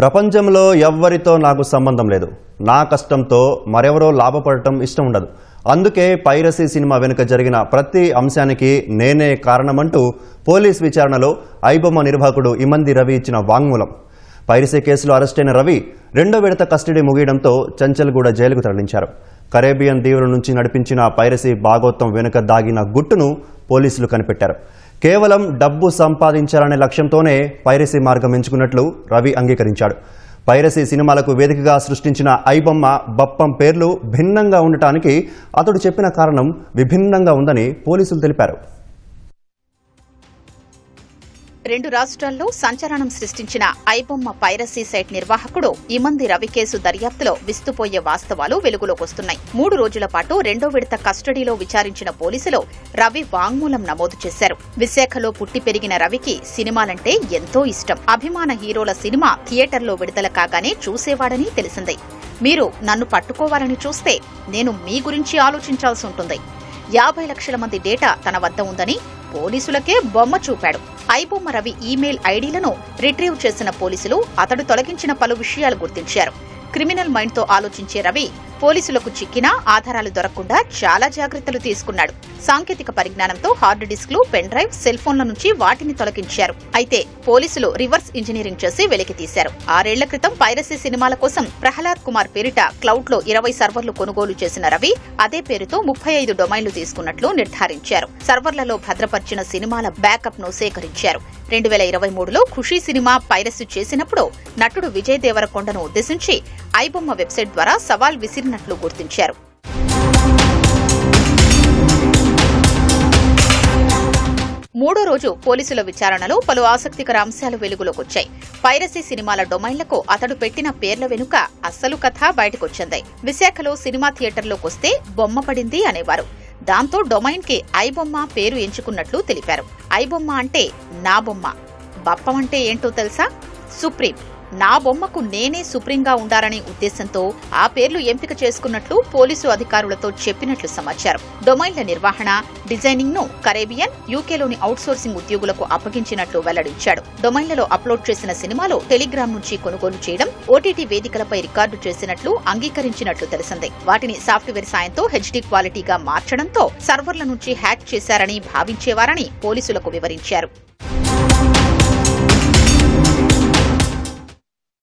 ప్రపంచంలో ఎవ్వరితో నాకు సంబంధం లేదు. నా కష్టంతో మరెవరో లాభపడటం ఇష్టం ఉండదు. అందుకే పైరసీ సినిమా వెనుక జరిగిన ప్రతి అంశానికి నేనే కారణమంటూ పోలీస్ విచారణలో ఐబొమ్మ నిర్వాహకుడు ఇమంది రవి ఇచ్చిన వాంగ్మూలం. పైరసీ కేసులో అరెస్టైన రవి రెండో విడత కస్టడీ ముగియడంతో చంచల్గూడ జైలుకు తరలించారు. కరేబియన్ దీవుల నుంచి నడిపించిన పైరసీ భాగోత్వం వెనుక దాగిన గుట్టును పోలీసులు కనిపెట్టారు. కేవలం డబ్బు సంపాదించాలనే లక్ష్యంతోనే పైరసీ మార్గం ఎంచుకున్నట్లు రవి అంగీకరించాడు. పైరసీ సినిమాలకు వేదికగా సృష్టించిన ఐబొమ్మ బప్పం పేర్లు భిన్నంగా ఉండటానికి అతడు చెప్పిన కారణం విభిన్నంగా ఉందని పోలీసులు తెలిపారు. రెండు రాష్ట్రాల్లో సంచలనం సృష్టించిన ఐబొమ్మ పైరసీ సైట్ నిర్వాహకుడు ఇమంది రవి కేసు దర్యాప్తులో విస్తుపోయే వాస్తవాలు వెలుగులోకొస్తున్నాయి. 3 రోజుల పాటు రెండో విడత కస్టడీలో విచారించిన పోలీసులు రవి వాంగ్మూలం నమోదు చేశారు. విశాఖలో పుట్టి పెరిగిన రవికి సినిమాలంటే ఎంతో ఇష్టం. అభిమాన హీరోల సినిమా థియేటర్లో విడుదల కాగానే చూసేవాడని తెలిసింది. మీరు నన్ను పట్టుకోవాలని చూస్తే నేను మీ గురించి ఆలోచించాల్సి ఉంటుంది. 50 లక్షల మంది డేటా తన వద్ద ఉందని పోలీసులకే బొమ్మ చూపాడు. ఐబొమ్మ రవి ఈమెయిల్ ఐడీలను రిట్రీవ్ చేసిన పోలీసులు అతడు తొలగించిన పలు విషయాలు గుర్తించారు. క్రిమినల్ మైండ్తో ఆలోచించే రవి పోలీసులకు చిక్కినా ఆధారాలు దొరకకుండా చాలా జాగ్రత్తలు తీసుకున్నాడు. సాంకేతిక పరిజ్ఞానంతో హార్డ్ డిస్క్లు, పెన్ డ్రైవ్, సెల్ ఫోన్ల నుంచి వాటిని తొలగించారు. అయితే పోలీసులు రివర్స్ ఇంజనీరింగ్ చేసి వెలికి తీశారు. 6 ఏళ్ల క్రితం పైరసీ సినిమాల కోసం ప్రహ్లాద్ కుమార్ పేరిట క్లౌడ్ లో 20 సర్వర్లు కొనుగోలు చేసిన రవి అదే పేరుతో 35 డొమైన్లు తీసుకున్నట్లు నిర్ధారించారు. సర్వర్లలో భద్రపరిచిన సినిమాల బ్యాకప్ ను సేకరించారు. 2023లో ఖుషీ సినిమా పైరసీ చేసినప్పుడు నటుడు విజయ్ దేవరకొండను ఉద్దేశించి ఐబొమ్మ వెబ్సైట్ ద్వారా సవాల్ విసిరినట్లు గుర్తించారు. మూడో రోజు పోలీసుల విచారణలో పలు ఆసక్తికర అంశాలు వెలుగులోకొచ్చాయి. పైరసీ సినిమాల డొమైన్లకు అతడు పెట్టిన పేర్ల వెనుక అస్సలు కథ బయటకొచ్చింది. విశాఖలో సినిమా థియేటర్లోకొస్తే బొమ్మ పడింది అనేవారు. దాంతో డొమైన్ కి ఐబొమ్మ పేరు ఎంచుకున్నట్లు తెలిపారు. ఐబొమ్మ అంటే నా బొమ్మ, బప్పం అంటే ఏంటో తెలుసా? సుప్రీం. నా బొమ్మకు నేనే సుప్రీంగా ఉండాలనే ఉద్దేశంతో ఆ పేర్లు ఎంపిక చేసుకున్నట్లు పోలీసు అధికారులతో చెప్పినట్లు సమాచారం. డొమైన్ల నిర్వహణ, డిజైనింగ్ ను కరేబియన్, యూకేలోని అవుట్సోర్సింగ్ ఉద్యోగులకు అప్పగించినట్లు వెల్లడించాడు. డొమైన్లలో అప్లోడ్ చేసిన సినిమాలు టెలిగ్రామ్ నుంచి కొనుగోలు చేయడం, ఓటీటీ వేదికలపై రికార్డు చేసినట్లు అంగీకరించినట్లు తెలిసింది. వాటిని సాఫ్ట్వేర్ సాయంతో హెచ్డీ క్వాలిటీగా మార్చడంతో సర్వర్ల నుంచి హ్యాక్ చేశారని భావించేవారని పోలీసులకు వివరించారు.